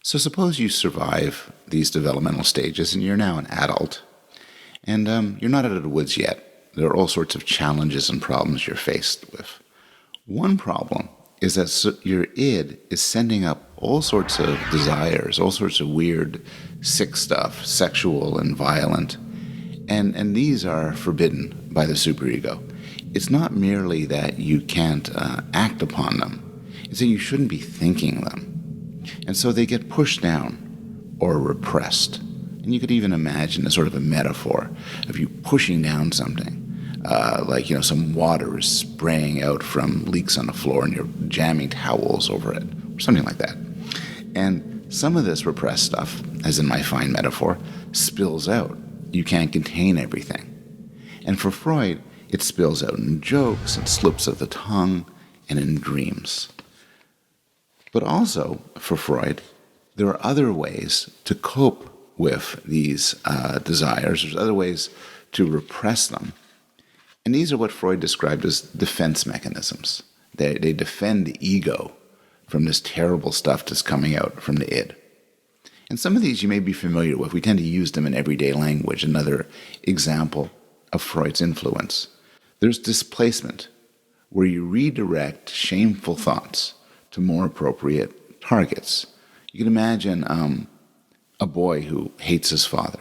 So suppose you survive these developmental stages and you're now an adult, and you're not out of the woods yet. There are all sorts of challenges and problems you're faced with. One problem is that your id is sending up all sorts of desires, all sorts of weird, sick stuff, sexual and violent, and these are forbidden by the superego. It's not merely that you can't act upon them, it's that you shouldn't be thinking them. And so they get pushed down or repressed. And you could even imagine a sort of a metaphor of you pushing down something. Like, some water is spraying out from leaks on the floor and you're jamming towels over it, or something like that. And some of this repressed stuff, as in my fine metaphor, spills out. You can't contain everything. And for Freud, it spills out in jokes and slips of the tongue and in dreams. But also, for Freud, there are other ways to cope with these desires. There's other ways to repress them. And these are what Freud described as defense mechanisms. They defend the ego from this terrible stuff that's coming out from the id. And some of these you may be familiar with. We tend to use them in everyday language. Another example of Freud's influence. There's displacement, where you redirect shameful thoughts to more appropriate targets. You can imagine a boy who hates his father.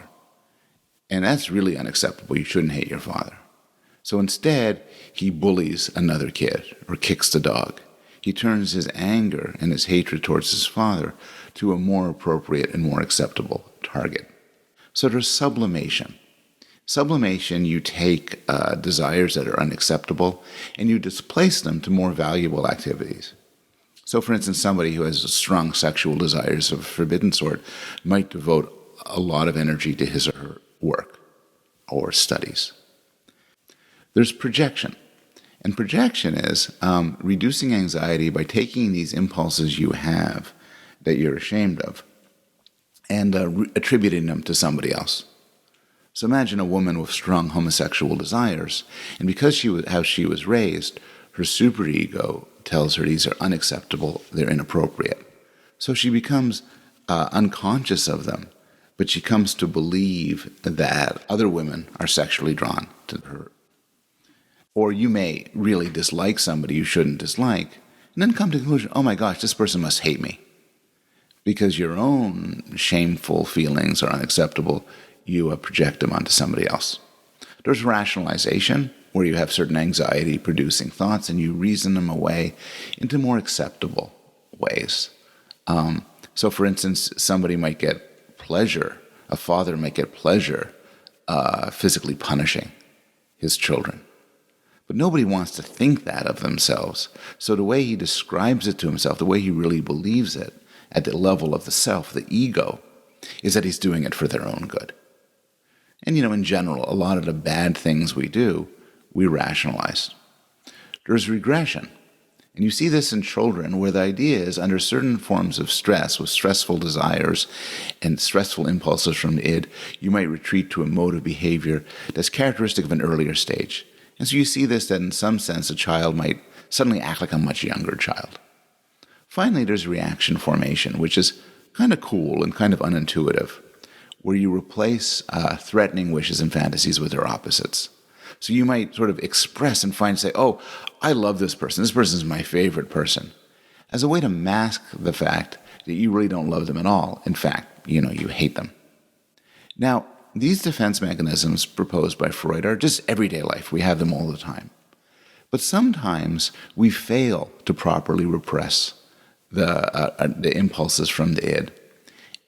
And that's really unacceptable. You shouldn't hate your father. So instead, he bullies another kid or kicks the dog. He turns his anger and his hatred towards his father to a more appropriate and more acceptable target. So there's sublimation. Sublimation, you take desires that are unacceptable and you displace them to more valuable activities. So, for instance, somebody who has strong sexual desires of a forbidden sort might devote a lot of energy to his or her work or studies. There's projection. And projection is reducing anxiety by taking these impulses you have that you're ashamed of and attributing them to somebody else. So imagine a woman with strong homosexual desires, and because how she was raised, her superego tells her these are unacceptable, they're inappropriate. So she becomes unconscious of them, but she comes to believe that other women are sexually drawn to her. Or you may really dislike somebody you shouldn't dislike, and then come to the conclusion, oh my gosh, this person must hate me. Because your own shameful feelings are unacceptable, you project them onto somebody else. There's rationalization, where you have certain anxiety-producing thoughts and you reason them away into more acceptable ways. So, for instance, somebody might get pleasure, a father might get pleasure physically punishing his children. But nobody wants to think that of themselves. So the way he describes it to himself, the way he really believes it, at the level of the self, the ego, is that he's doing it for their own good. And, in general, a lot of the bad things we do, we rationalize. There's regression. And you see this in children where the idea is under certain forms of stress, with stressful desires and stressful impulses from the id, you might retreat to a mode of behavior that's characteristic of an earlier stage. And so you see this that in some sense a child might suddenly act like a much younger child. Finally, there's reaction formation, which is kind of cool and kind of unintuitive, where you replace threatening wishes and fantasies with their opposites. So you might sort of express and say, oh, I love this person. This person is my favorite person, as a way to mask the fact that you really don't love them at all. In fact, you hate them. Now, these defense mechanisms proposed by Freud are just everyday life. We have them all the time. But sometimes we fail to properly repress the impulses from the id.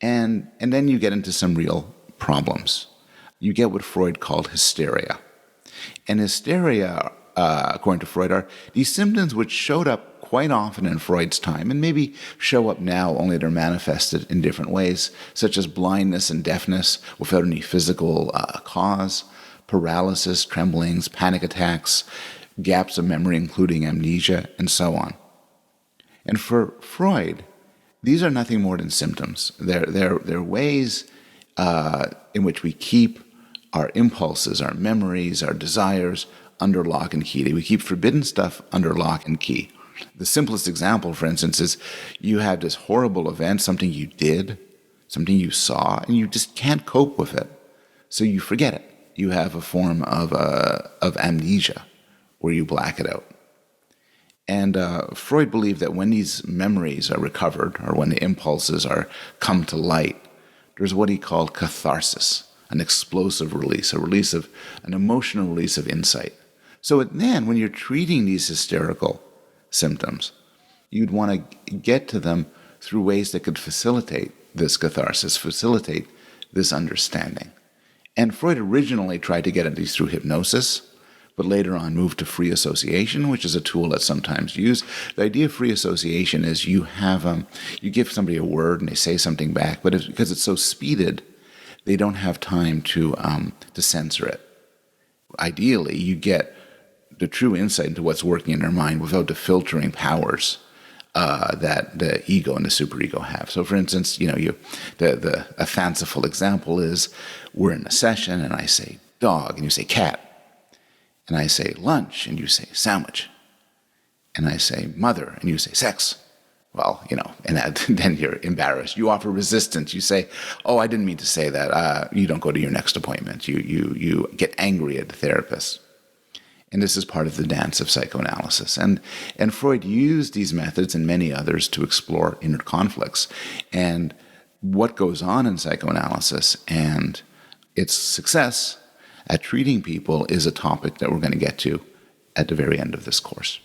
And then you get into some real problems. You get what Freud called hysteria. And hysteria, according to Freud, are these symptoms which showed up quite often in Freud's time and maybe show up now, only they're manifested in different ways, such as blindness and deafness without any physical cause, paralysis, tremblings, panic attacks, gaps of memory including amnesia, and so on. And for Freud, these are nothing more than symptoms. They're ways in which we keep our impulses, our memories, our desires under lock and key. We keep forbidden stuff under lock and key. The simplest example, for instance, is you had this horrible event, something you did, something you saw, and you just can't cope with it. So you forget it. You have a form of amnesia where you black it out. And Freud believed that when these memories are recovered, or when the impulses are come to light, there's what he called catharsis, an explosive release, an emotional release of insight. So then, when you're treating these hysterical symptoms, you'd want to get to them through ways that could facilitate this catharsis, facilitate this understanding. And Freud originally tried to get at these through hypnosis, but later on moved to free association, which is a tool that's sometimes used. The idea of free association is you give somebody a word and they say something back, but because it's so speeded, they don't have time to censor it. Ideally, you get the true insight into what's working in their mind without the filtering powers that the ego and the superego have. So, for instance, a fanciful example is we're in a session and I say dog and you say cat, and I say lunch and you say sandwich, and I say mother and you say sex. Well, and then you're embarrassed. You offer resistance. You say, "Oh, I didn't mean to say that." You don't go to your next appointment. You get angry at the therapist. And this is part of the dance of psychoanalysis. And Freud used these methods and many others to explore inner conflicts and what goes on in psychoanalysis and its success at treating people is a topic that we're going to get to at the very end of this course.